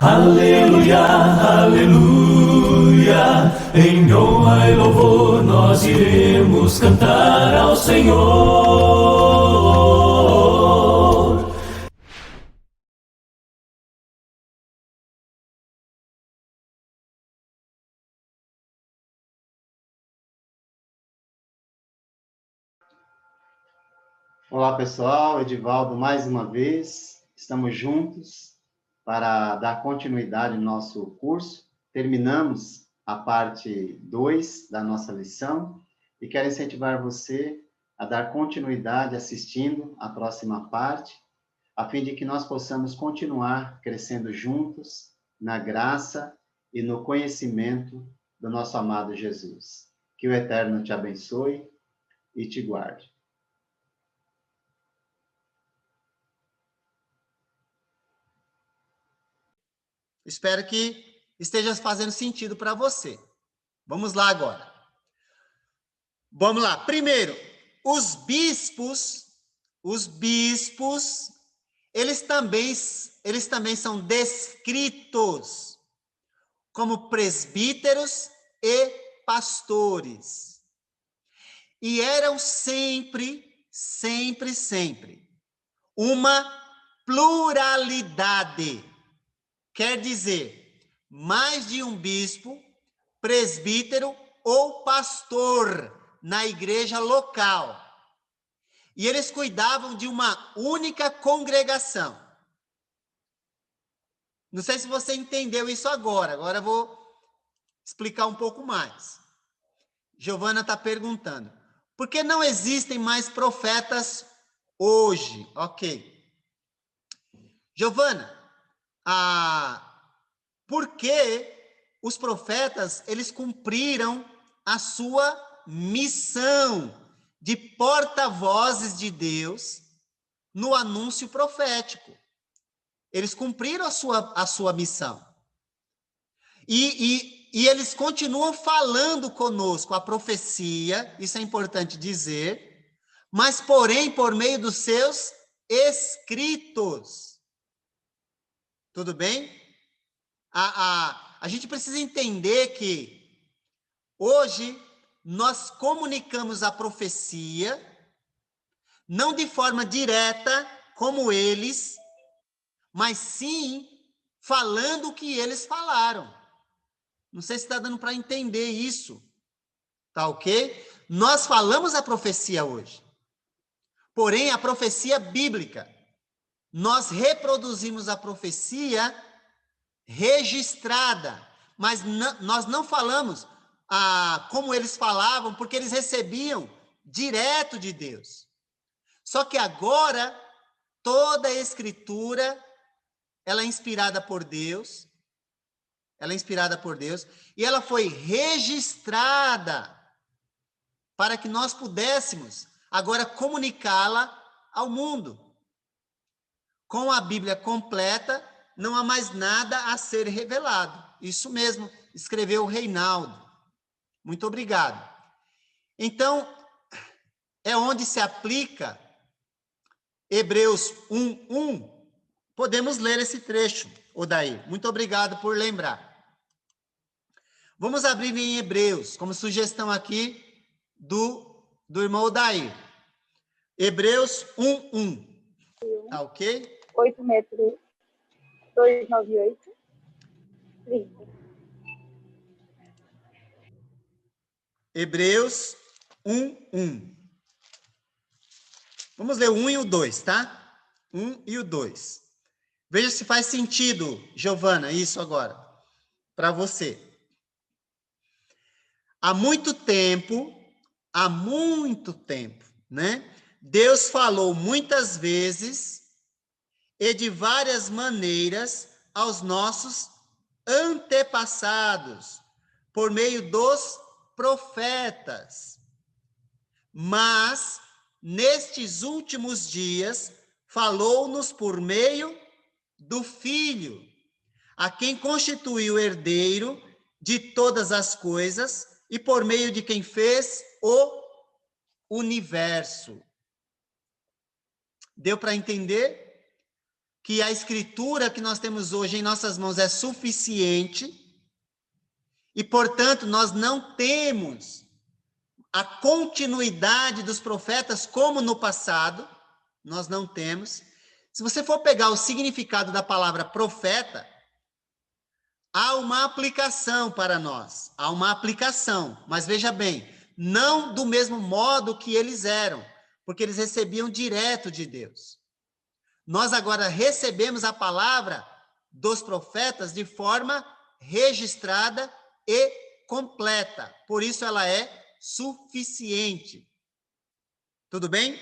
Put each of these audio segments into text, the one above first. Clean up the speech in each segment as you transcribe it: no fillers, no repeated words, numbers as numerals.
Aleluia, aleluia, em honra e louvor nós iremos cantar ao Senhor. Olá pessoal, Edivaldo mais uma vez, estamos juntos para dar continuidade no nosso curso. Terminamos a parte 2 da nossa lição e quero incentivar você a dar continuidade assistindo a próxima parte, a fim de que nós possamos continuar crescendo juntos na graça e no conhecimento do nosso amado Jesus. Que o Eterno te abençoe e te guarde. Espero que esteja fazendo sentido para você. Vamos lá agora. Vamos lá. Primeiro, os bispos, eles também são descritos como presbíteros e pastores. E eram sempre uma pluralidade. Quer dizer, mais de um bispo, presbítero ou pastor na igreja local. E eles cuidavam de uma única congregação. Não sei se você entendeu isso agora eu vou explicar um pouco mais. Giovana está perguntando, por que não existem mais profetas hoje? Ok. Giovana, porque os profetas, eles cumpriram a sua missão de porta-vozes de Deus no anúncio profético. Eles cumpriram a sua missão. E eles continuam falando conosco a profecia, isso é importante dizer, mas, porém, por meio dos seus escritos. Tudo bem? A gente precisa entender que hoje nós comunicamos a profecia, não de forma direta, como eles, mas sim falando o que eles falaram. Não sei se está dando para entender isso. Tá ok? Nós falamos a profecia hoje. Porém, a profecia bíblica. Nós reproduzimos a profecia registrada, mas nós não falamos como eles falavam, porque eles recebiam direto de Deus. Só que agora, toda a Escritura, ela é inspirada por Deus, e ela foi registrada para que nós pudéssemos agora comunicá-la ao mundo. Com a Bíblia completa, não há mais nada a ser revelado. Isso mesmo, escreveu o Reinaldo. Muito obrigado. Então, é onde se aplica Hebreus 1:1. Podemos ler esse trecho, Odair. Muito obrigado por lembrar. Vamos abrir em Hebreus, como sugestão aqui do irmão Odair. Hebreus 1:1. Tá ok? 863-298-30. Hebreus 1:1. Vamos ler o 1 e o 2, tá? 1 e o 2. Veja se faz sentido, Giovana, isso agora, para você. Há muito tempo, né? Deus falou muitas vezes e de várias maneiras aos nossos antepassados, por meio dos profetas. Mas, nestes últimos dias, falou-nos por meio do Filho, a quem constituiu herdeiro de todas as coisas e por meio de quem fez o universo. Deu para entender? que a escritura que nós temos hoje em nossas mãos é suficiente e, portanto, nós não temos a continuidade dos profetas como no passado, nós não temos. Se você for pegar o significado da palavra profeta, há uma aplicação para nós, há uma aplicação, mas veja bem, não do mesmo modo que eles eram, porque eles recebiam direto de Deus. Nós agora recebemos a palavra dos profetas de forma registrada e completa, por isso ela é suficiente. Tudo bem?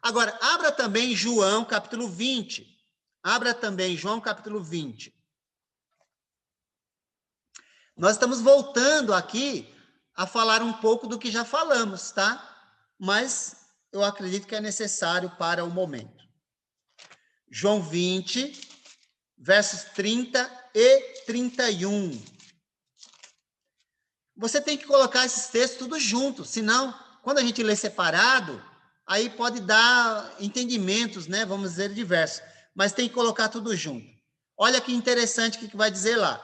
Agora, abra também João capítulo 20. Abra também João capítulo 20. Nós estamos voltando aqui a falar um pouco do que já falamos, tá? Mas eu acredito que é necessário para o momento. João 20, versos 30 e 31. Você tem que colocar esses textos tudo juntos, senão, quando a gente lê separado, aí pode dar entendimentos, né? Vamos dizer, diversos. Mas tem que colocar tudo junto. Olha que interessante o que vai dizer lá.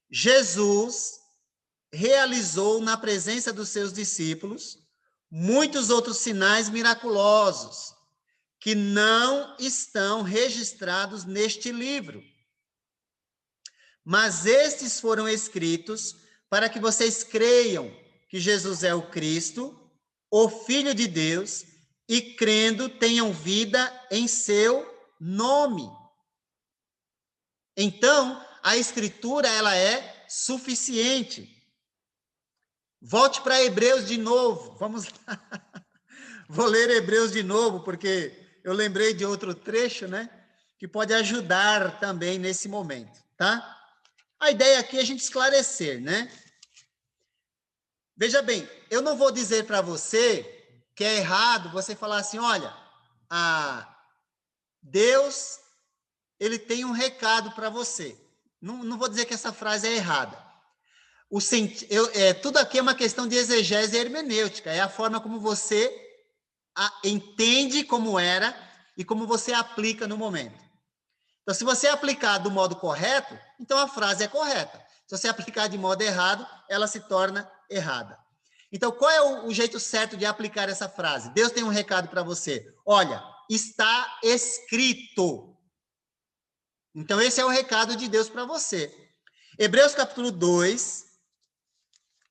Jesus realizou na presença dos seus discípulos muitos outros sinais miraculosos que não estão registrados neste livro. Mas estes foram escritos para que vocês creiam que Jesus é o Cristo, o Filho de Deus, e crendo tenham vida em seu nome. Então, a Escritura, ela é suficiente. Volte para Hebreus de novo, vamos lá. Vou ler Hebreus de novo, porque eu lembrei de outro trecho, né? Que pode ajudar também nesse momento, tá? A ideia aqui é a gente esclarecer, né? Veja bem, eu não vou dizer para você que é errado você falar assim, olha, Deus, ele tem um recado para você. Não vou dizer que essa frase é errada. Tudo aqui é uma questão de exegese e hermenêutica, é a forma como você entende como era e como você aplica no momento. Então, se você aplicar do modo correto, então a frase é correta. Se você aplicar de modo errado, ela se torna errada. Então, qual é o jeito certo de aplicar essa frase? Deus tem um recado para você. Olha, está escrito. Então, esse é o recado de Deus para você. Hebreus capítulo 2.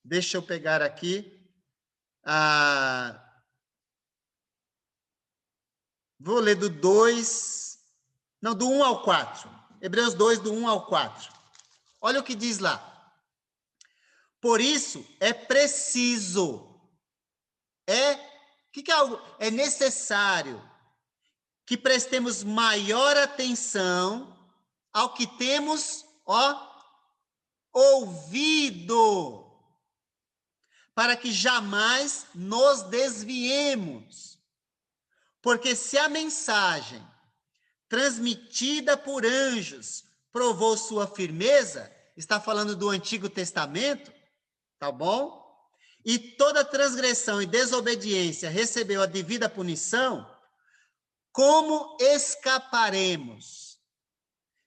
Deixa eu pegar aqui. Vou ler do 1 ao 4. Hebreus 2, do 1 ao 4. Olha o que diz lá. Por isso, é preciso, é necessário que prestemos maior atenção ao que temos, ouvido, para que jamais nos desviemos. Porque se a mensagem transmitida por anjos provou sua firmeza, está falando do Antigo Testamento, tá bom? E toda transgressão e desobediência recebeu a devida punição, como escaparemos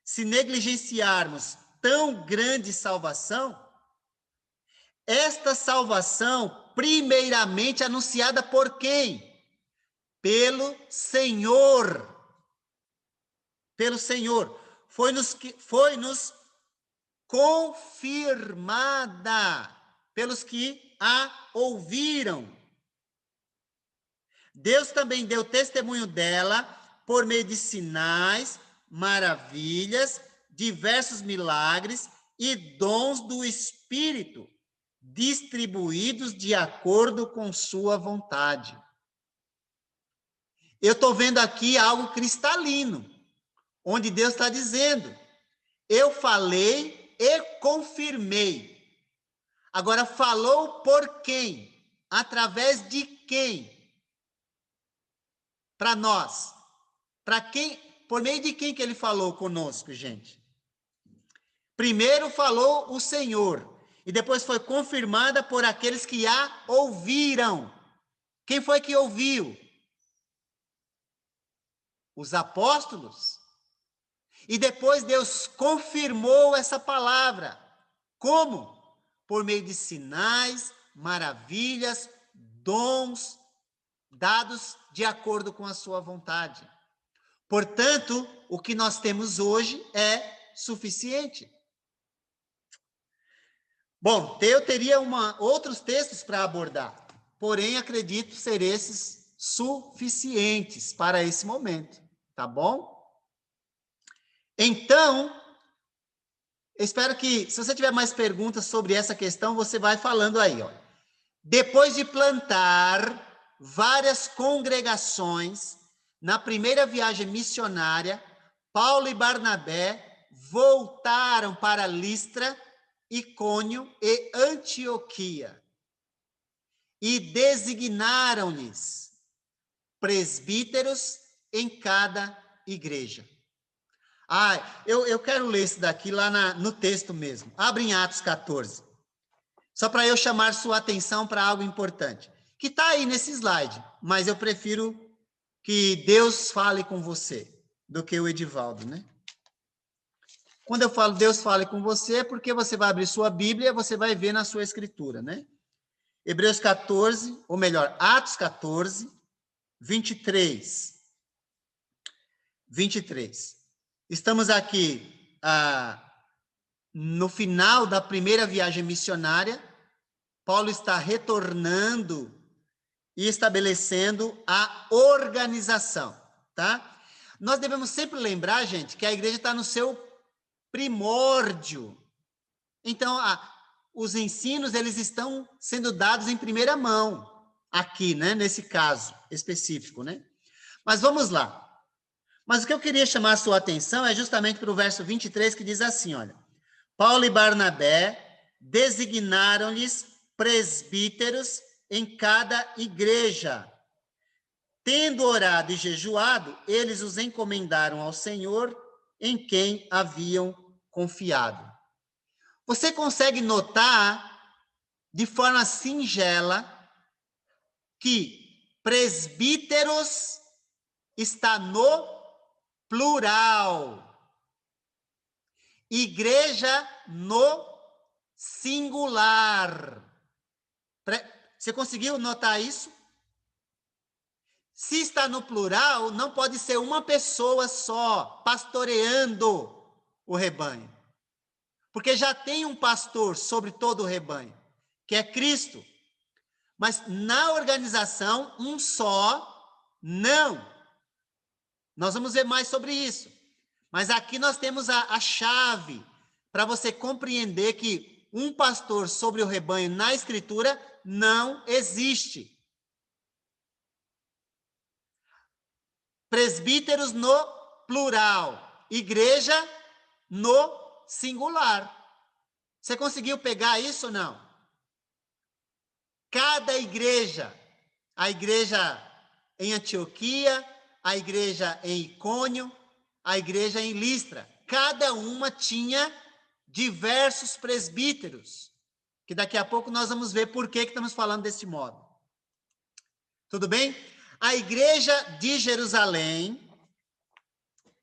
se negligenciarmos tão grande salvação? Esta salvação, primeiramente anunciada por quem? Pelo Senhor. Pelo Senhor. Foi-nos confirmada pelos que a ouviram. Deus também deu testemunho dela por meio de sinais, maravilhas, diversos milagres e dons do Espírito, distribuídos de acordo com sua vontade. Eu estou vendo aqui algo cristalino, onde Deus está dizendo, eu falei e confirmei. Agora, falou por quem? Através de quem? Para nós. Para quem? Por meio de quem que ele falou conosco, gente? Primeiro falou o Senhor, e depois foi confirmada por aqueles que a ouviram. Quem foi que ouviu? Os apóstolos? E depois Deus confirmou essa palavra. Como? Por meio de sinais, maravilhas, dons, dados de acordo com a sua vontade. Portanto, o que nós temos hoje é suficiente. Bom, eu teria outros textos para abordar, porém acredito ser esses suficientes para esse momento, tá bom? Então, espero que, se você tiver mais perguntas sobre essa questão, você vai falando aí, ó. Depois de plantar várias congregações, na primeira viagem missionária, Paulo e Barnabé voltaram para Listra, Icônio e Antioquia e designaram-lhes presbíteros em cada igreja. Eu quero ler isso daqui lá no texto mesmo. Abre em Atos 14. Só para eu chamar sua atenção para algo importante, que está aí nesse slide, mas eu prefiro que Deus fale com você do que o Edivaldo, né? Quando eu falo Deus fale com você, é porque você vai abrir sua Bíblia e você vai ver na sua escritura, né? Hebreus 14, ou melhor, Atos 14, 23. 23. Estamos aqui no final da primeira viagem missionária. Paulo está retornando e estabelecendo a organização, tá? Nós devemos sempre lembrar, gente, que a igreja está no seu primórdio. Então, os ensinos, eles estão sendo dados em primeira mão, aqui, né? Nesse caso específico, né? Mas vamos lá. Mas o que eu queria chamar a sua atenção é justamente para o verso 23, que diz assim, olha. Paulo e Barnabé designaram-lhes presbíteros em cada igreja. Tendo orado e jejuado, eles os encomendaram ao Senhor, em quem haviam confiado. Você consegue notar, de forma singela, que presbíteros está no plural. Igreja no singular. Você conseguiu notar isso? Se está no plural, não pode ser uma pessoa só pastoreando o rebanho. Porque já tem um pastor sobre todo o rebanho, que é Cristo. Mas na organização, um só, não. Nós vamos ver mais sobre isso. Mas aqui nós temos a chave para você compreender que um pastor sobre o rebanho na Escritura não existe. Presbíteros no plural, igreja no singular. Você conseguiu pegar isso ou não? Cada igreja, a igreja em Antioquia, a igreja em Icônio, a igreja em Listra, cada uma tinha diversos presbíteros, que daqui a pouco nós vamos ver por que estamos falando desse modo. Tudo bem? A igreja de Jerusalém,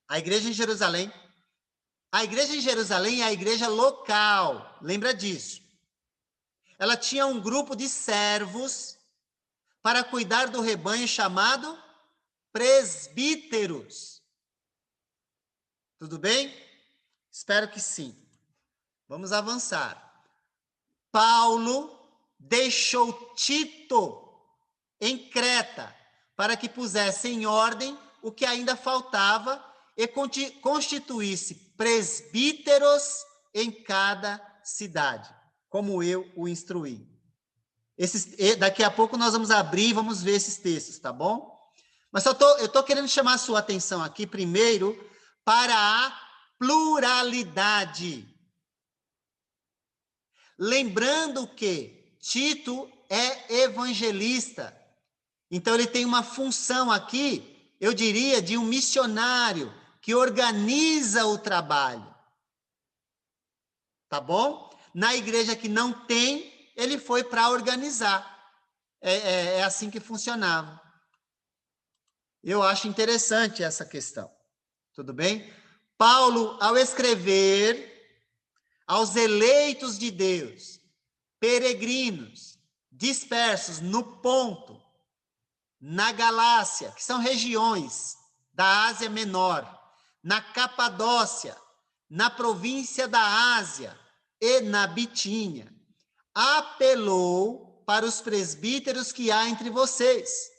a igreja em Jerusalém é a igreja local, lembra disso. Ela tinha um grupo de servos para cuidar do rebanho chamado presbíteros. Tudo bem? Espero que sim. Vamos avançar. Paulo deixou Tito em Creta para que pusesse em ordem o que ainda faltava e constituísse presbíteros em cada cidade, como eu o instruí. Daqui a pouco nós vamos abrir e vamos ver esses textos, tá bom? Mas eu estou querendo chamar a sua atenção aqui primeiro para a pluralidade. Lembrando que Tito é evangelista, então ele tem uma função aqui, eu diria, de um missionário que organiza o trabalho. Tá bom? Na igreja que não tem, ele foi para organizar. É assim que funcionava. Eu acho interessante essa questão. Tudo bem? Paulo, ao escrever aos eleitos de Deus, peregrinos, dispersos no Ponto, na Galácia, que são regiões da Ásia Menor, na Capadócia, na província da Ásia e na Bitínia, apelou para os presbíteros que há entre vocês.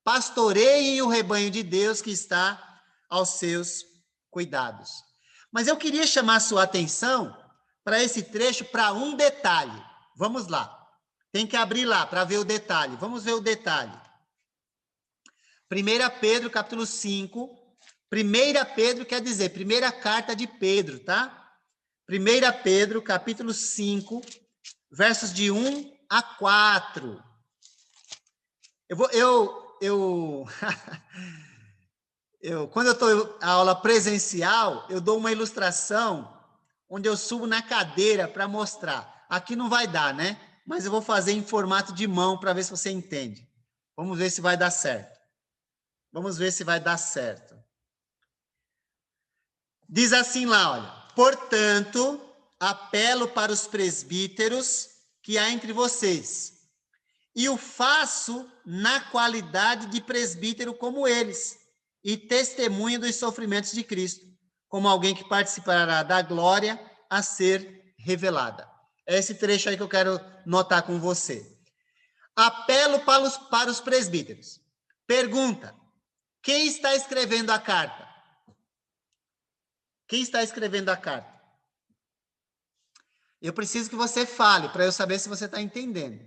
Pastoreiem o rebanho de Deus que está aos seus cuidados. Mas eu queria chamar a sua atenção para esse trecho, para um detalhe. Vamos lá. Tem que abrir lá para ver o detalhe. Vamos ver o detalhe. 1 Pedro, capítulo 5. 1 Pedro quer dizer, primeira carta de Pedro, tá? 1 Pedro, capítulo 5, versos de 1 a 4. Quando eu estou na aula presencial, eu dou uma ilustração onde eu subo na cadeira para mostrar. Aqui não vai dar, né? Mas eu vou fazer em formato de mão para ver se você entende. Vamos ver se vai dar certo. Vamos ver se vai dar certo. Diz assim lá, olha. Portanto, apelo para os presbíteros que há entre vocês, e o faço na qualidade de presbítero como eles, e testemunha dos sofrimentos de Cristo, como alguém que participará da glória a ser revelada. É esse trecho aí que eu quero notar com você. Apelo para os presbíteros. Pergunta: quem está escrevendo a carta? Quem está escrevendo a carta? Eu preciso que você fale, para eu saber se você está entendendo.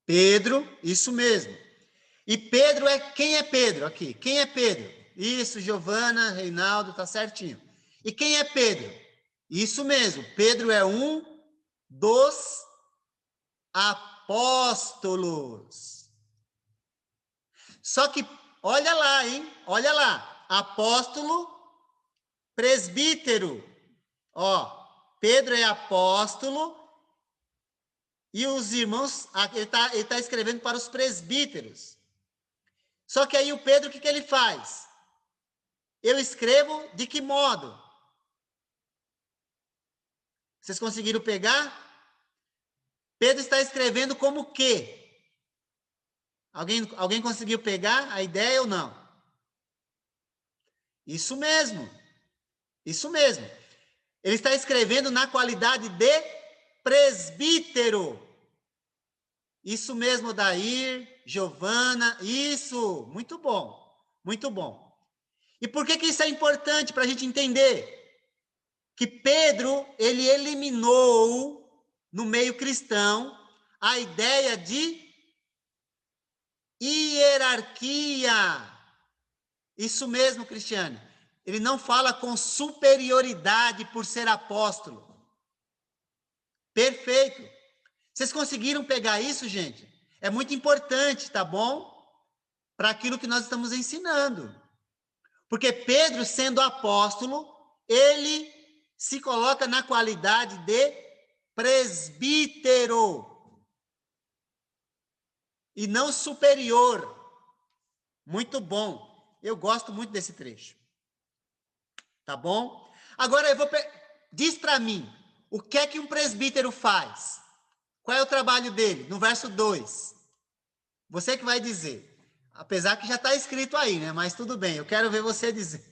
Pedro, isso mesmo. E Pedro quem é Pedro aqui? Quem é Pedro? Isso, Giovana, Reinaldo, tá certinho. E quem é Pedro? Isso mesmo, Pedro é um dos apóstolos. Só que, olha lá, hein? Olha lá, apóstolo, presbítero. Ó, Pedro é apóstolo e os irmãos, ele tá escrevendo para os presbíteros. Só que aí o Pedro, o que ele faz? Eu escrevo de que modo? Vocês conseguiram pegar? Pedro está escrevendo como o quê? Alguém conseguiu pegar a ideia ou não? Isso mesmo. Isso mesmo. Ele está escrevendo na qualidade de presbítero. Isso mesmo, Dair, Giovana, isso. Muito bom. Muito bom. E por que isso é importante para a gente entender? Que Pedro, ele eliminou no meio cristão a ideia de hierarquia. Isso mesmo, Cristiane. Ele não fala com superioridade por ser apóstolo. Perfeito. Vocês conseguiram pegar isso, gente? É muito importante, tá bom? Para aquilo que nós estamos ensinando. Porque Pedro, sendo apóstolo, ele se coloca na qualidade de presbítero e não superior. Muito bom. Eu gosto muito desse trecho. Tá bom? Agora diz para mim, o que é que um presbítero faz? Qual é o trabalho dele? No verso 2. Você que vai dizer. Apesar que já está escrito aí, né? Mas tudo bem, eu quero ver você dizer.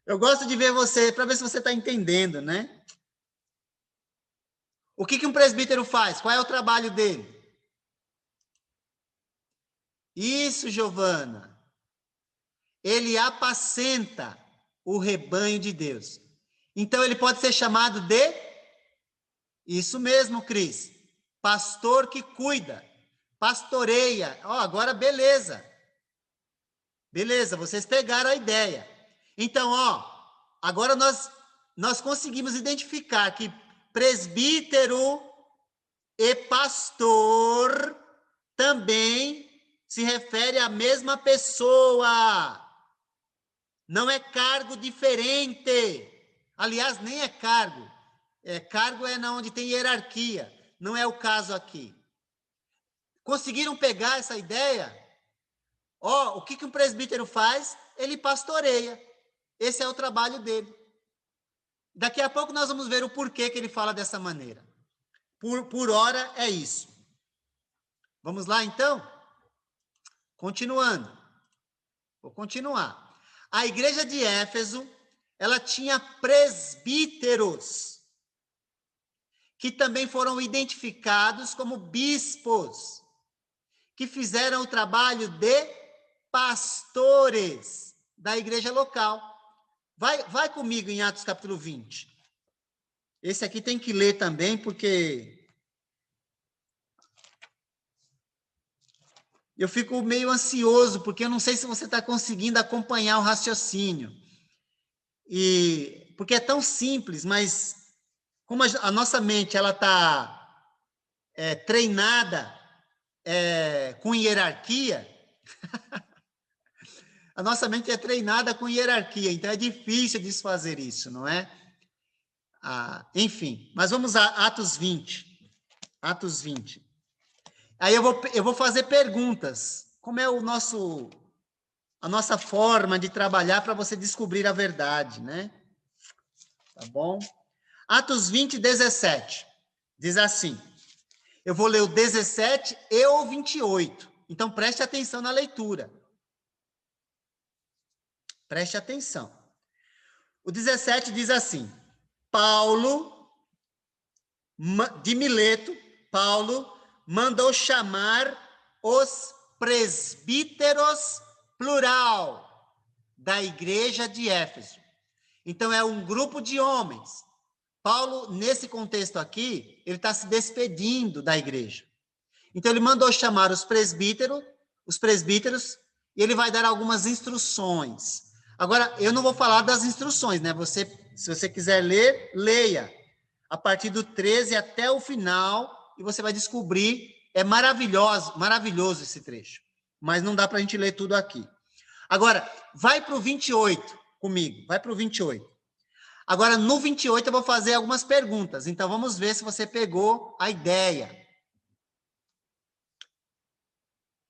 Eu gosto de ver você, para ver se você está entendendo, né? O que um presbítero faz? Qual é o trabalho dele? Isso, Giovana. Ele apacenta o rebanho de Deus. Então, ele pode ser chamado de... Isso mesmo, Cris. Pastor que cuida. Pastoreia. Ó, agora beleza. Beleza, vocês pegaram a ideia. Então, ó, agora nós conseguimos identificar que presbítero e pastor também se refere à mesma pessoa. Não é cargo diferente. Aliás, nem é cargo. Cargo é onde tem hierarquia. Não é o caso aqui. Conseguiram pegar essa ideia? Ó, o que um presbítero faz? Ele pastoreia. Esse é o trabalho dele. Daqui a pouco nós vamos ver o porquê que ele fala dessa maneira. Por hora é isso. Vamos lá, então? Continuando. Vou continuar. A igreja de Éfeso, ela tinha presbíteros, que também foram identificados como bispos, que fizeram o trabalho de pastores da igreja local. Vai comigo em Atos capítulo 20. Esse aqui tem que ler também, porque eu fico meio ansioso, porque eu não sei se você está conseguindo acompanhar o raciocínio. Porque é tão simples, mas como a nossa mente ela está treinada com hierarquia, a nossa mente é treinada com hierarquia, então é difícil desfazer isso, não é? Enfim, mas vamos a Atos 20. Atos 20. Aí eu vou fazer perguntas. Como é a nossa forma de trabalhar para você descobrir a verdade, né? Tá bom? Atos 20, 17. Diz assim. Eu vou ler o 17 e o 28. Então, preste atenção na leitura. Preste atenção. O 17 diz assim. Paulo, de Mileto, Paulo mandou chamar os presbíteros, plural, da igreja de Éfeso. Então, é um grupo de homens. Paulo, nesse contexto aqui, ele está se despedindo da igreja. Então, ele mandou chamar os presbíteros, e ele vai dar algumas instruções. Agora, eu não vou falar das instruções, né? Se você quiser ler, leia. A partir do 13 até o final, e você vai descobrir, é maravilhoso esse trecho. Mas não dá para a gente ler tudo aqui. Agora, vai para o 28 comigo, vai para o 28. Agora, no 28 eu vou fazer algumas perguntas, então vamos ver se você pegou a ideia.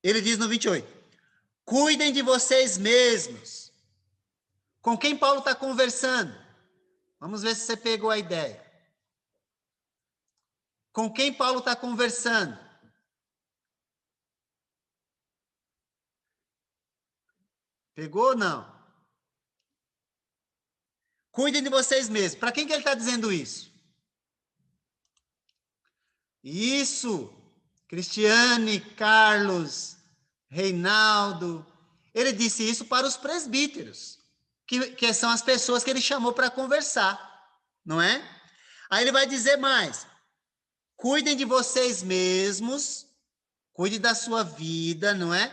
Ele diz no 28, cuidem de vocês mesmos. Com quem Paulo está conversando? Vamos ver se você pegou a ideia. Com quem Paulo está conversando? Pegou ou não? Cuidem de vocês mesmos. Para quem que ele está dizendo isso? Isso! Cristiane, Carlos, Reinaldo. Ele disse isso para os presbíteros, que são as pessoas que ele chamou para conversar, não é? Aí ele vai dizer mais. Cuidem de vocês mesmos, cuide da sua vida, não é?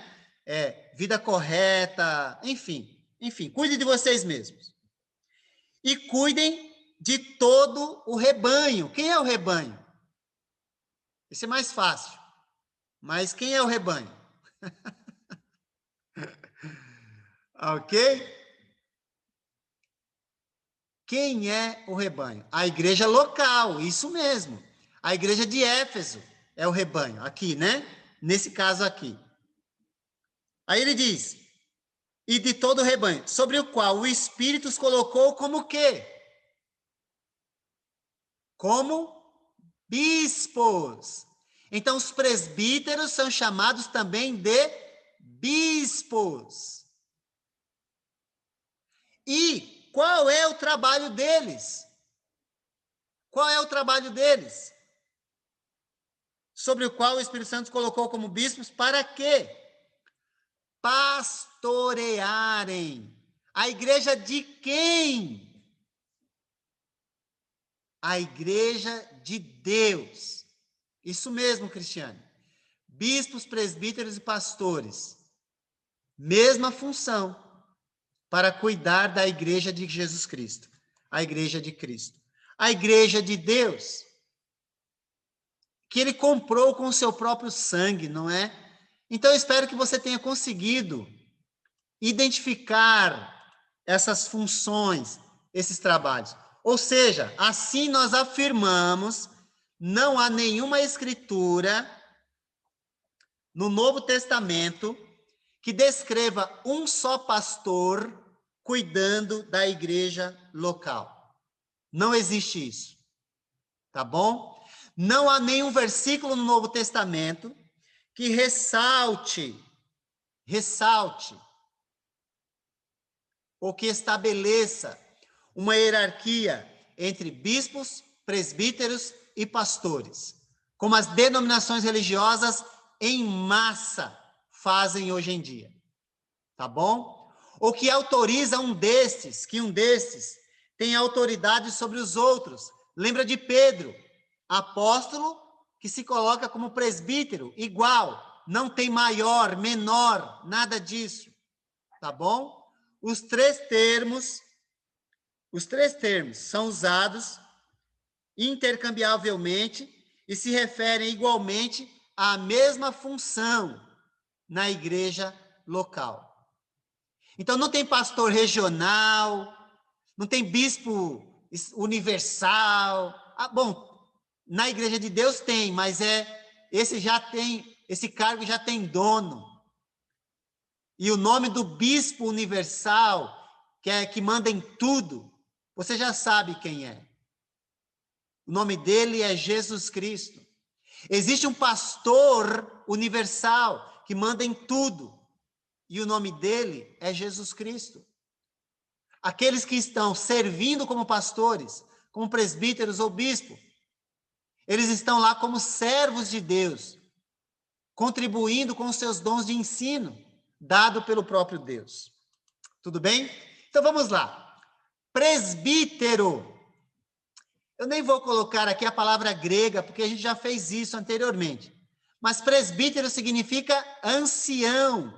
Vida correta, enfim, cuide de vocês mesmos. E cuidem de todo o rebanho. Quem é o rebanho? Esse é mais fácil. Mas quem é o rebanho? Ok? Quem é o rebanho? A igreja local, isso mesmo. A igreja de Éfeso é o rebanho, aqui, né? Nesse caso aqui. Aí ele diz, e de todo o rebanho, sobre o qual o Espírito os colocou como quê? Como bispos. Então, os presbíteros são chamados também de bispos. E qual é o trabalho deles? Qual é o trabalho deles? Sobre o qual o Espírito Santo colocou como bispos, para quê? Pastorearem. A igreja de quem? A igreja de Deus. Isso mesmo, Cristiane. Bispos, presbíteros e pastores. Mesma função para cuidar da igreja de Jesus Cristo. A igreja de Cristo. A igreja de Deus, que ele comprou com o seu próprio sangue, não é? Então, eu espero que você tenha conseguido identificar essas funções, esses trabalhos. Ou seja, assim nós afirmamos, não há nenhuma escritura no Novo Testamento que descreva um só pastor cuidando da igreja local. Não existe isso, tá bom? Não há nenhum versículo no Novo Testamento que ressalte, ou que estabeleça uma hierarquia entre bispos, presbíteros e pastores, como as denominações religiosas em massa fazem hoje em dia, tá bom? Ou que autoriza que um destes tem autoridade sobre os outros. Lembra de Pedro, apóstolo que se coloca como presbítero, igual, não tem maior, menor, nada disso, tá bom? Os três termos são usados intercambiavelmente e se referem igualmente à mesma função na igreja local. Então, não tem pastor regional, não tem bispo universal. Bom, na igreja de Deus tem, mas esse cargo já tem dono. E o nome do bispo universal, que manda em tudo, você já sabe quem é. O nome dele é Jesus Cristo. Existe um pastor universal que manda em tudo, e o nome dele é Jesus Cristo. Aqueles que estão servindo como pastores, como presbíteros ou bispo, eles estão lá como servos de Deus, contribuindo com os seus dons de ensino, dado pelo próprio Deus. Tudo bem? Então vamos lá. Presbítero. Eu nem vou colocar aqui a palavra grega, porque a gente já fez isso anteriormente. Mas presbítero significa ancião,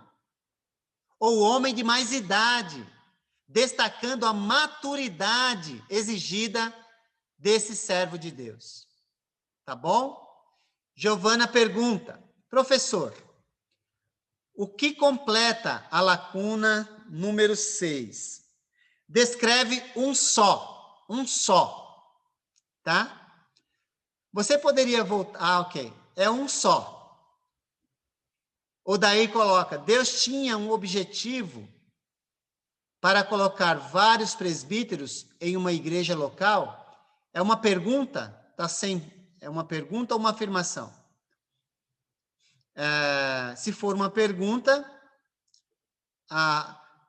ou homem de mais idade, destacando a maturidade exigida desse servo de Deus. Tá bom? Giovana pergunta, professor, o que completa a lacuna número 6? Descreve um só, tá? Você poderia voltar, ok, é um só. O daí coloca, Deus tinha um objetivo para colocar vários presbíteros em uma igreja local? É uma pergunta? É uma pergunta ou uma afirmação? Se for uma pergunta,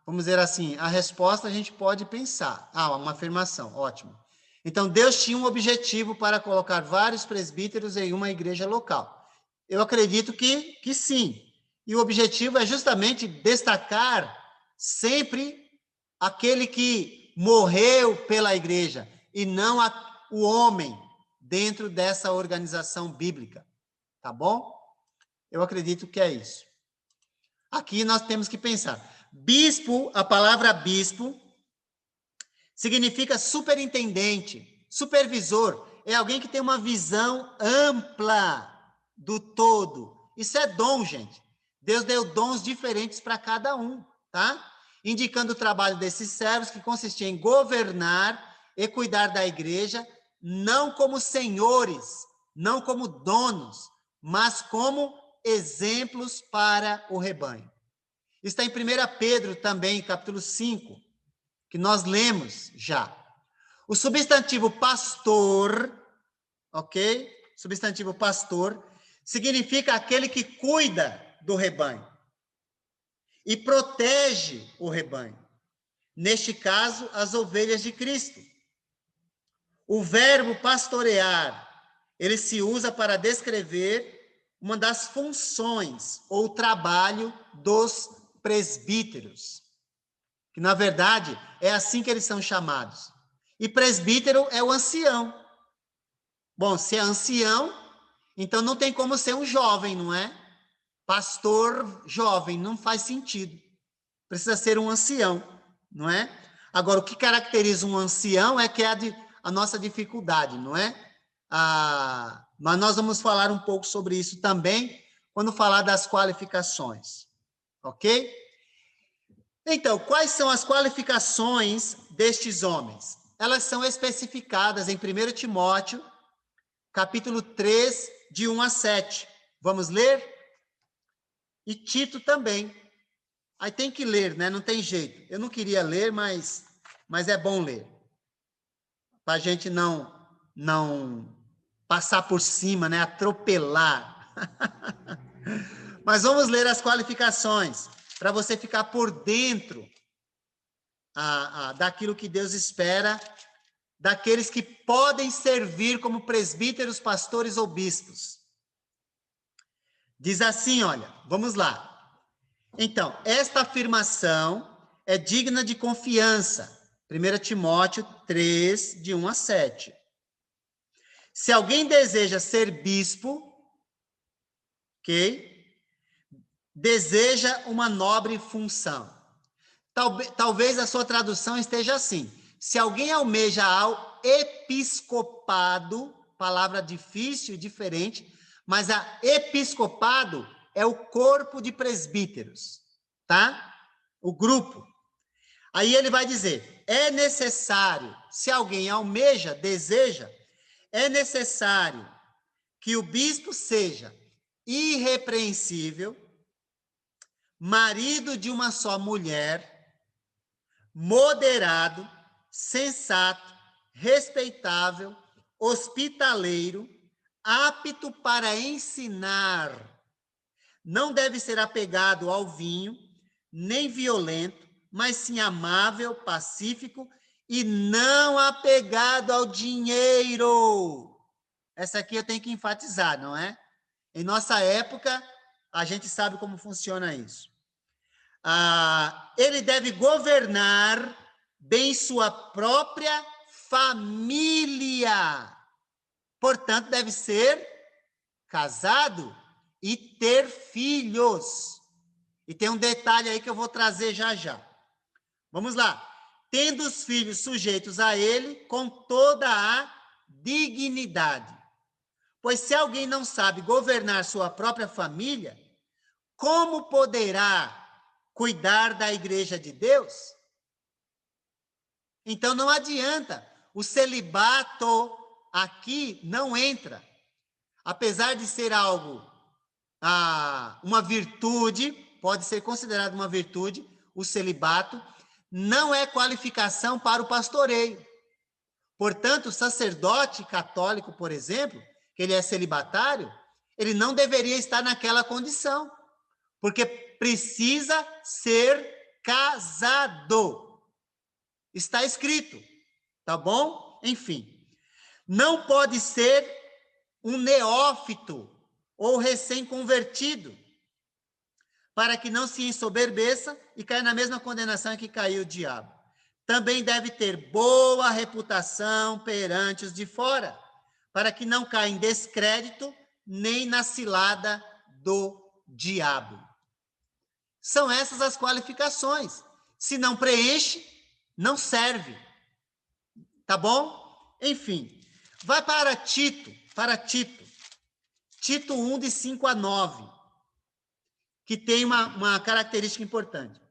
vamos dizer assim, a resposta a gente pode pensar. Uma afirmação, ótimo. Então, Deus tinha um objetivo para colocar vários presbíteros em uma igreja local. Eu acredito que sim. E o objetivo é justamente destacar sempre aquele que morreu pela igreja, e não o homem dentro dessa organização bíblica. Tá bom? Eu acredito que é isso. Aqui nós temos que pensar. Bispo, a palavra bispo, significa superintendente, supervisor. É alguém que tem uma visão ampla do todo. Isso é dom, gente. Deus deu dons diferentes para cada um, tá? Indicando o trabalho desses servos, que consistia em governar e cuidar da igreja, não como senhores, não como donos, mas como exemplos para o rebanho. Está em 1 Pedro também, capítulo 5, que nós lemos já. O substantivo pastor, ok? Substantivo pastor, significa aquele que cuida do rebanho e protege o rebanho. Neste caso, as ovelhas de Cristo. O verbo pastorear, ele se usa para descrever uma das funções ou trabalho dos presbíteros, que na verdade é assim que eles são chamados. E presbítero é o ancião. Bom, se é ancião, então não tem como ser um jovem, não é? Pastor jovem, não faz sentido. Precisa ser um ancião, não é? Agora, o que caracteriza um ancião é que é a nossa dificuldade, não é? Mas nós vamos falar um pouco sobre isso também, quando falar das qualificações, ok? Então, quais são as qualificações destes homens? Elas são especificadas em 1 Timóteo, capítulo 3, de 1 a 7. Vamos ler? E Tito também. Aí tem que ler, né? Não tem jeito. Eu não queria ler, mas é bom ler. Para a gente não passar por cima, né? Atropelar. Mas vamos ler as qualificações, para você ficar por dentro daquilo que Deus espera daqueles que podem servir como presbíteros, pastores ou bispos. Diz assim, olha, vamos lá. Então, esta afirmação é digna de confiança. 1 Timóteo 3, de 1 a 7. Se alguém deseja ser bispo, ok? Deseja uma nobre função. Talvez a sua tradução esteja assim. Se alguém almeja ao episcopado, palavra difícil e diferente, mas a episcopado é o corpo de presbíteros, tá? O grupo. Aí ele vai dizer, é necessário, se alguém almeja, deseja, é necessário que o bispo seja irrepreensível, marido de uma só mulher, moderado, sensato, respeitável, hospitaleiro, apto para ensinar. Não deve ser apegado ao vinho, nem violento, mas sim amável, pacífico e não apegado ao dinheiro. Essa aqui eu tenho que enfatizar, não é? Em nossa época, a gente sabe como funciona isso. Ele deve governar bem sua própria família. Portanto, deve ser casado e ter filhos. E tem um detalhe aí que eu vou trazer já já. Vamos lá. Tendo os filhos sujeitos a ele com toda a dignidade. Pois se alguém não sabe governar sua própria família, como poderá cuidar da igreja de Deus? Então não adianta, o celibato aqui não entra. Apesar de ser algo, uma virtude, pode ser considerado uma virtude, o celibato, não é qualificação para o pastoreio. Portanto, o sacerdote católico, por exemplo, que ele é celibatário, ele não deveria estar naquela condição, porque precisa ser casado. Está escrito, tá bom? Enfim, não pode ser um neófito ou recém-convertido, para que não se ensoberbeça e caia na mesma condenação em que caiu o diabo. Também deve ter boa reputação perante os de fora, para que não caia em descrédito nem na cilada do diabo. São essas as qualificações. Se não preenche, não serve. Tá bom? Enfim, vai para Tito. Tito 1, de 5 a 9, que tem uma característica importante.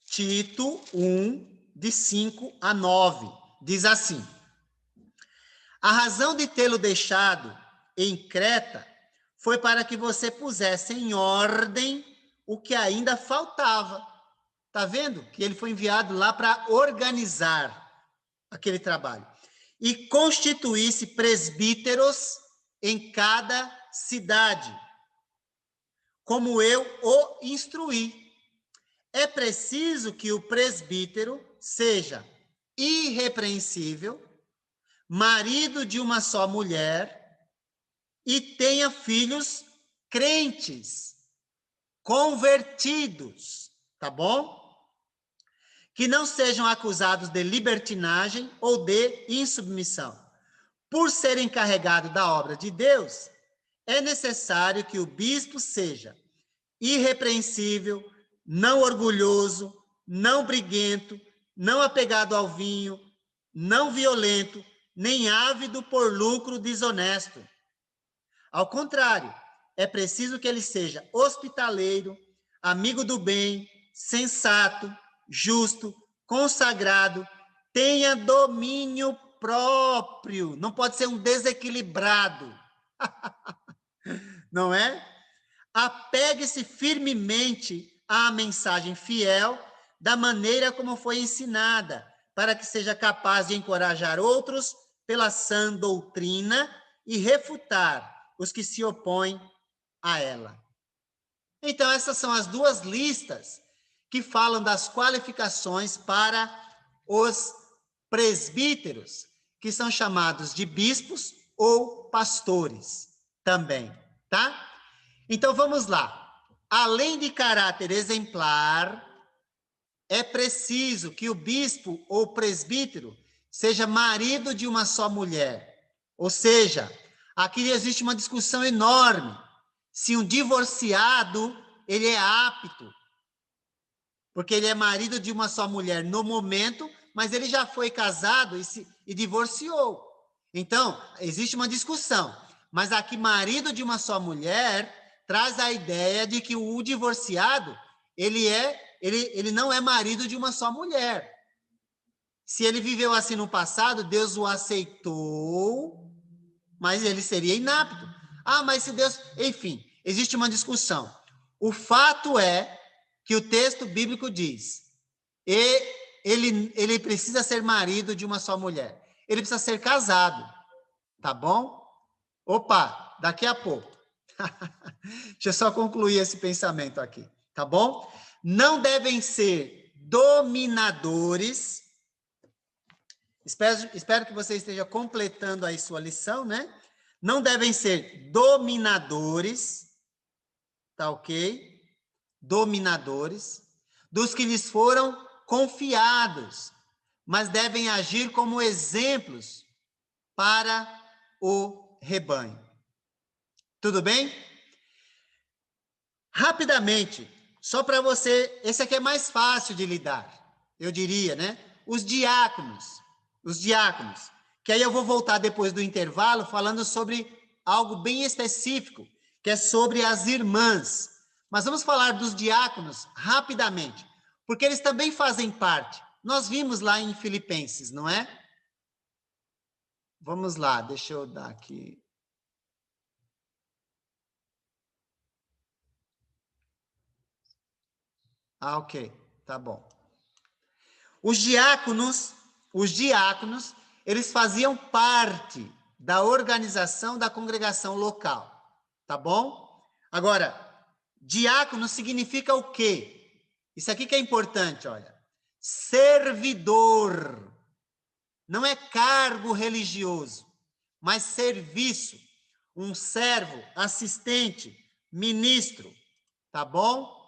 Tito 1, de 5 a 9, diz assim: a razão de tê-lo deixado em Creta foi para que você pusesse em ordem o que ainda faltava. Está vendo? Que ele foi enviado lá para organizar aquele trabalho. E constituísse presbíteros em cada cidade, como eu o instruí. É preciso que o presbítero seja irrepreensível, marido de uma só mulher e tenha filhos crentes, convertidos, tá bom? Que não sejam acusados de libertinagem ou de insubmissão. Por ser encarregado da obra de Deus, é necessário que o bispo seja irrepreensível, não orgulhoso, não briguento, não apegado ao vinho, não violento, nem ávido por lucro desonesto. Ao contrário, é preciso que ele seja hospitaleiro, amigo do bem, sensato, justo, consagrado, tenha domínio próprio, não pode ser um desequilibrado. não é? Apegue-se firmemente à mensagem fiel, da maneira como foi ensinada, para que seja capaz de encorajar outros pela sã doutrina e refutar os que se opõem a ela. Então, essas são as duas listas que falam das qualificações para os presbíteros, que são chamados de bispos ou pastores também, tá? Então, vamos lá. Além de caráter exemplar, é preciso que o bispo ou presbítero seja marido de uma só mulher. Ou seja, aqui existe uma discussão enorme se um divorciado ele é apto, porque ele é marido de uma só mulher no momento, mas ele já foi casado e divorciou. Então, existe uma discussão. Mas aqui, marido de uma só mulher traz a ideia de que o divorciado ele não é marido de uma só mulher. Se ele viveu assim no passado, Deus o aceitou, mas ele seria inapto. Ah, mas se Deus... Enfim, existe uma discussão. O fato é que o texto bíblico diz, ele precisa ser marido de uma só mulher. Ele precisa ser casado, tá bom? Opa, daqui a pouco. Deixa eu só concluir esse pensamento aqui, tá bom? Não devem ser dominadores. Espero que você esteja completando aí sua lição, né? Não devem ser dominadores, tá ok? Dominadores, dos que lhes foram confiados, mas devem agir como exemplos para o rebanho. Tudo bem? Rapidamente, só para você, esse aqui é mais fácil de lidar, eu diria, né? Os diáconos, que aí eu vou voltar depois do intervalo falando sobre algo bem específico, que é sobre as irmãs. Mas vamos falar dos diáconos rapidamente, porque eles também fazem parte. Nós vimos lá em Filipenses, não é? Vamos lá, deixa eu dar aqui. Ah, ok, tá bom. Os diáconos, eles faziam parte da organização da congregação local, tá bom? Agora, diácono significa o quê? Isso aqui que é importante, olha. Servidor. Não é cargo religioso, mas serviço. Um servo, assistente, ministro, tá bom?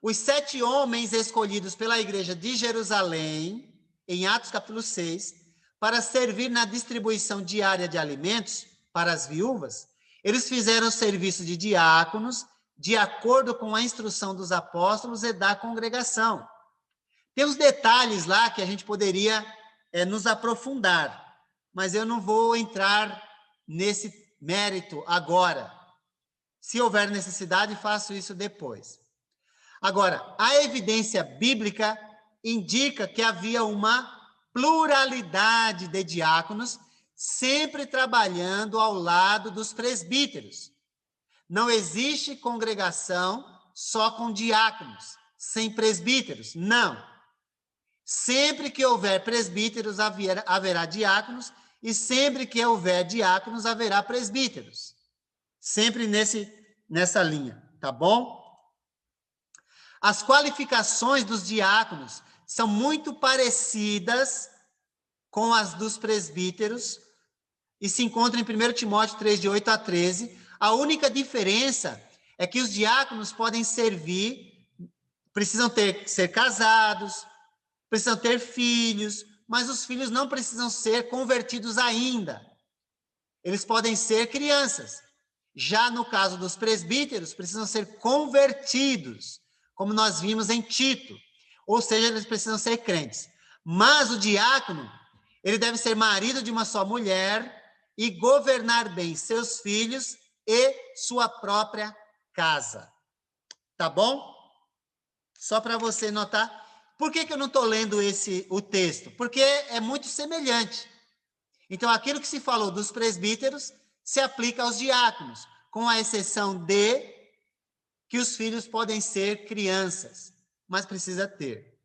Os 7 homens escolhidos pela igreja de Jerusalém, em Atos capítulo 6, para servir na distribuição diária de alimentos para as viúvas, eles fizeram o serviço de diáconos de acordo com a instrução dos apóstolos e da congregação. Tem uns detalhes lá que a gente poderia nos aprofundar, mas eu não vou entrar nesse mérito agora. Se houver necessidade, faço isso depois. Agora, a evidência bíblica indica que havia uma pluralidade de diáconos, sempre trabalhando ao lado dos presbíteros. Não existe congregação só com diáconos, sem presbíteros, não. Sempre que houver presbíteros, haverá diáconos, e sempre que houver diáconos, haverá presbíteros. Sempre nessa linha, tá bom? As qualificações dos diáconos são muito parecidas com as dos presbíteros e se encontram em 1 Timóteo 3, de 8 a 13. A única diferença é que os diáconos podem servir, precisam ser casados, precisam ter filhos, mas os filhos não precisam ser convertidos ainda. Eles podem ser crianças. Já no caso dos presbíteros, precisam ser convertidos, como nós vimos em Tito. Ou seja, eles precisam ser crentes. Mas o diácono, ele deve ser marido de uma só mulher e governar bem seus filhos e sua própria casa. Tá bom? Só para você notar. Por que eu não estou lendo o texto? Porque é muito semelhante. Então, aquilo que se falou dos presbíteros se aplica aos diáconos. com a exceção de que os filhos podem ser crianças, mas precisa ter.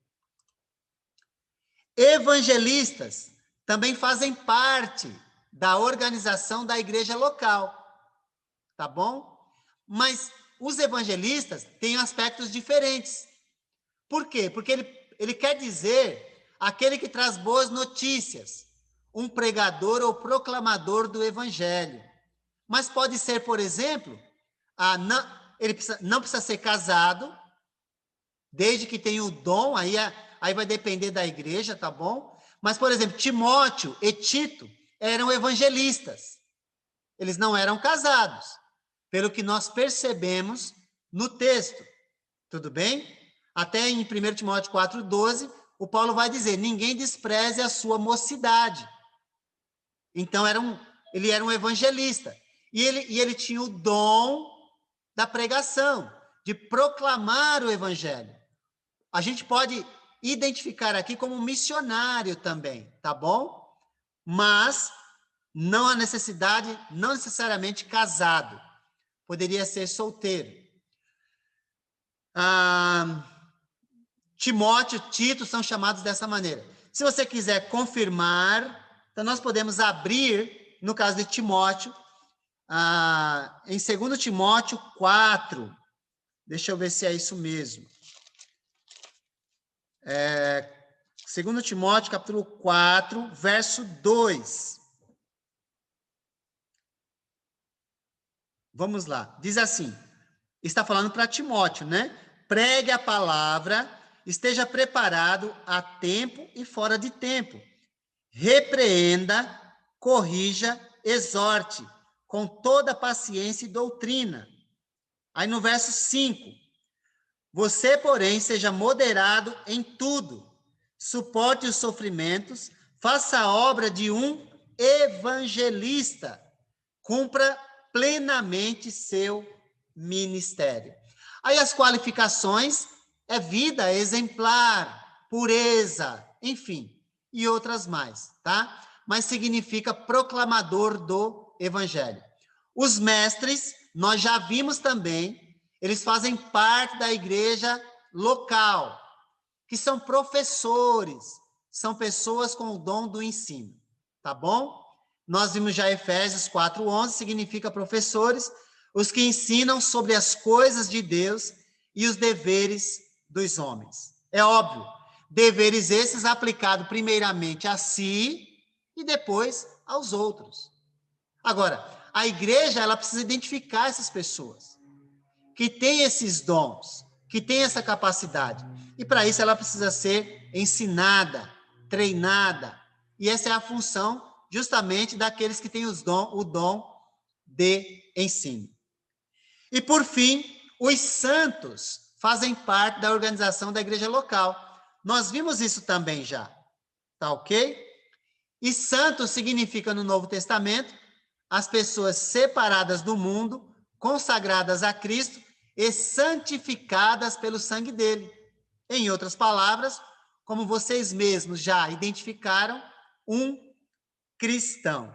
Evangelistas também fazem parte da organização da igreja local, tá bom? Mas os evangelistas têm aspectos diferentes. Por quê? Porque ele quer dizer aquele que traz boas notícias, um pregador ou proclamador do evangelho. Mas pode ser, por exemplo, ele não precisa ser casado, desde que tenha o dom, aí vai depender da igreja, tá bom? Mas, por exemplo, Timóteo e Tito eram evangelistas. Eles não eram casados, pelo que nós percebemos no texto. Tudo bem? Até em 1 Timóteo 4,12, o Paulo vai dizer, ninguém despreze a sua mocidade. Então, ele era um evangelista. E ele tinha o dom da pregação, de proclamar o evangelho. A gente pode identificar aqui como um missionário também, tá bom? Mas não há necessidade, não necessariamente casado. Poderia ser solteiro. Timóteo, Tito são chamados dessa maneira. Se você quiser confirmar, então nós podemos abrir, no caso de Timóteo, em 2 Timóteo 4. Deixa eu ver se é isso mesmo. 2 Timóteo, capítulo 4, verso 2. Vamos lá. Diz assim, está falando para Timóteo, né? Pregue a palavra, esteja preparado a tempo e fora de tempo. Repreenda, corrija, exorte, com toda paciência e doutrina. Aí no verso 5, você, porém, seja moderado em tudo, suporte os sofrimentos, faça a obra de um evangelista, cumpra plenamente seu ministério. Aí as qualificações é vida exemplar, pureza, enfim, e outras mais, tá? Mas significa proclamador do evangelho. Os mestres, nós já vimos também, eles fazem parte da igreja local, que são professores, são pessoas com o dom do ensino, tá bom? Nós vimos já Efésios 4:11, significa professores, os que ensinam sobre as coisas de Deus e os deveres dos homens. É óbvio, deveres esses aplicados primeiramente a si e depois aos outros. Agora, a igreja, ela precisa identificar essas pessoas que têm esses dons, que têm essa capacidade. E para isso ela precisa ser ensinada, treinada. E essa é a função justamente daqueles que têm o dom de ensino. E por fim, os santos fazem parte da organização da igreja local. Nós vimos isso também já, tá ok? E santo significa no Novo Testamento as pessoas separadas do mundo, consagradas a Cristo e santificadas pelo sangue dele. Em outras palavras, como vocês mesmos já identificaram, um cristão.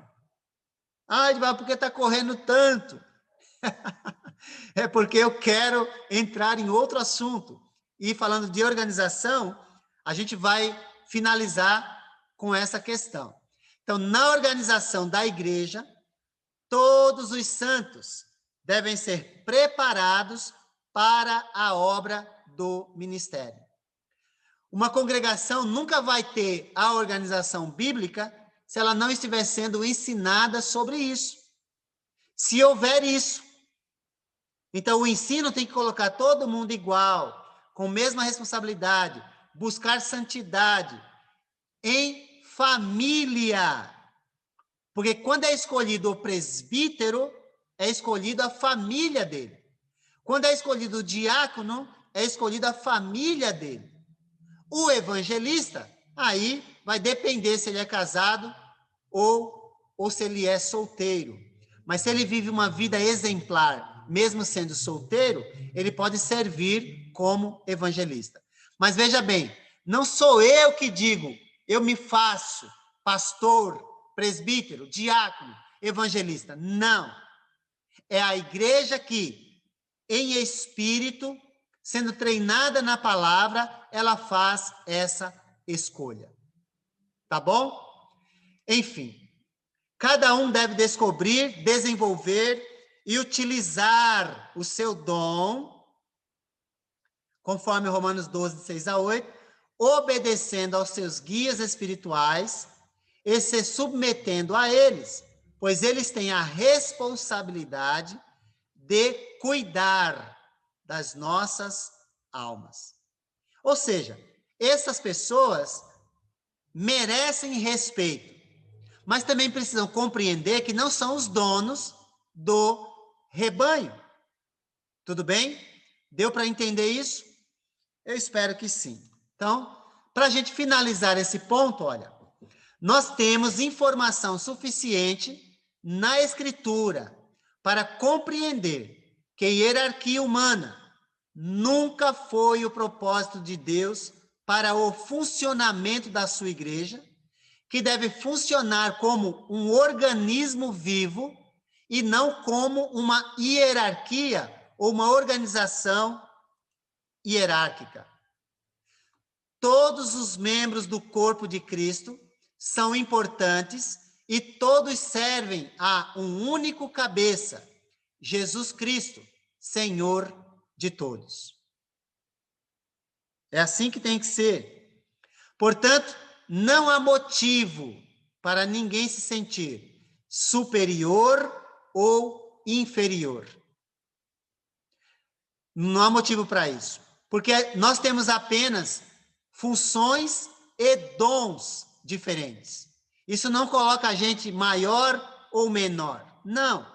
Edvaldo, por que está correndo tanto? É porque eu quero entrar em outro assunto. E falando de organização, a gente vai finalizar com essa questão. Então, na organização da igreja, todos os santos devem ser preparados para a obra do ministério. Uma congregação nunca vai ter a organização bíblica se ela não estiver sendo ensinada sobre isso. Se houver isso. Então, o ensino tem que colocar todo mundo igual, com a mesma responsabilidade, buscar santidade em família. Porque quando é escolhido o presbítero, é escolhido a família dele. Quando é escolhido o diácono, é escolhida a família dele. O evangelista, aí vai depender se ele é casado ou se ele é solteiro. Mas se ele vive uma vida exemplar, mesmo sendo solteiro, ele pode servir como evangelista. Mas veja bem, não sou eu que digo, eu me faço pastor, presbítero, diácono, evangelista. Não. É a igreja que, em espírito, sendo treinada na palavra, ela faz essa escolha. Tá bom? Enfim, cada um deve descobrir, desenvolver e utilizar o seu dom, conforme Romanos 12, 6-8, obedecendo aos seus guias espirituais e se submetendo a eles, pois eles têm a responsabilidade de cuidar das nossas almas. Ou seja, essas pessoas merecem respeito, mas também precisam compreender que não são os donos do rebanho. Tudo bem? Deu para entender isso? Eu espero que sim. Então, para a gente finalizar esse ponto, olha, nós temos informação suficiente na Escritura para compreender que a hierarquia humana nunca foi o propósito de Deus para o funcionamento da sua igreja, que deve funcionar como um organismo vivo e não como uma hierarquia ou uma organização hierárquica. Todos os membros do corpo de Cristo são importantes e todos servem a um único cabeça, Jesus Cristo, Senhor de todos. É assim que tem que ser. Portanto, não há motivo para ninguém se sentir superior ou inferior. Não há motivo para isso, porque nós temos apenas funções e dons diferentes. Isso não coloca a gente maior ou menor. Não.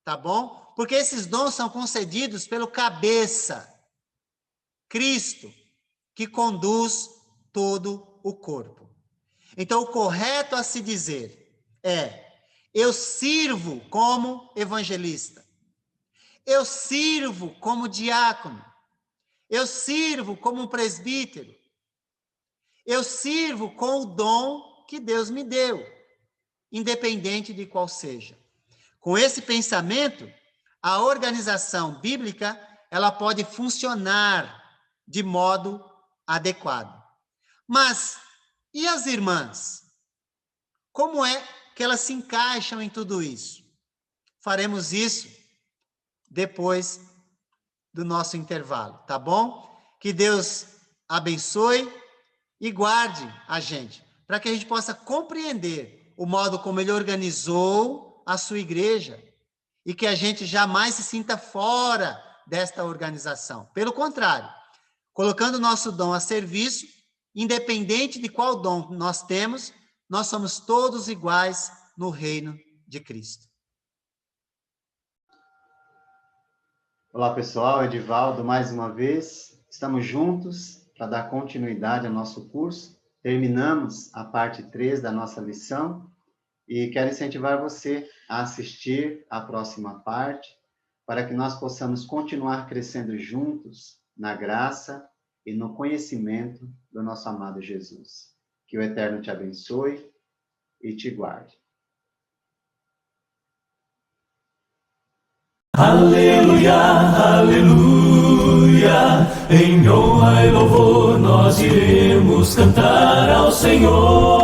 Tá bom? Porque esses dons são concedidos pelo cabeça, Cristo, que conduz todo o corpo. Então, o correto a se dizer é: eu sirvo como evangelista, eu sirvo como diácono, eu sirvo como um presbítero, eu sirvo com o dom que Deus me deu, independente de qual seja. Com esse pensamento, a organização bíblica, ela pode funcionar de modo adequado. Mas, e as irmãs? Como é que elas se encaixam em tudo isso? Faremos isso depois do nosso intervalo, tá bom? Que Deus abençoe e guarde a gente, para que a gente possa compreender o modo como Ele organizou a sua igreja e que a gente jamais se sinta fora desta organização. Pelo contrário, colocando o nosso dom a serviço, independente de qual dom nós temos, nós somos todos iguais no reino de Cristo. Olá, pessoal. Edivaldo, mais uma vez. Estamos juntos para dar continuidade ao nosso curso. Terminamos a parte 3 da nossa lição e quero incentivar você a assistir à próxima parte para que nós possamos continuar crescendo juntos na graça e no conhecimento do nosso amado Jesus. Que o Eterno te abençoe e te guarde. Aleluia, aleluia, em honra e louvor nós iremos cantar ao Senhor.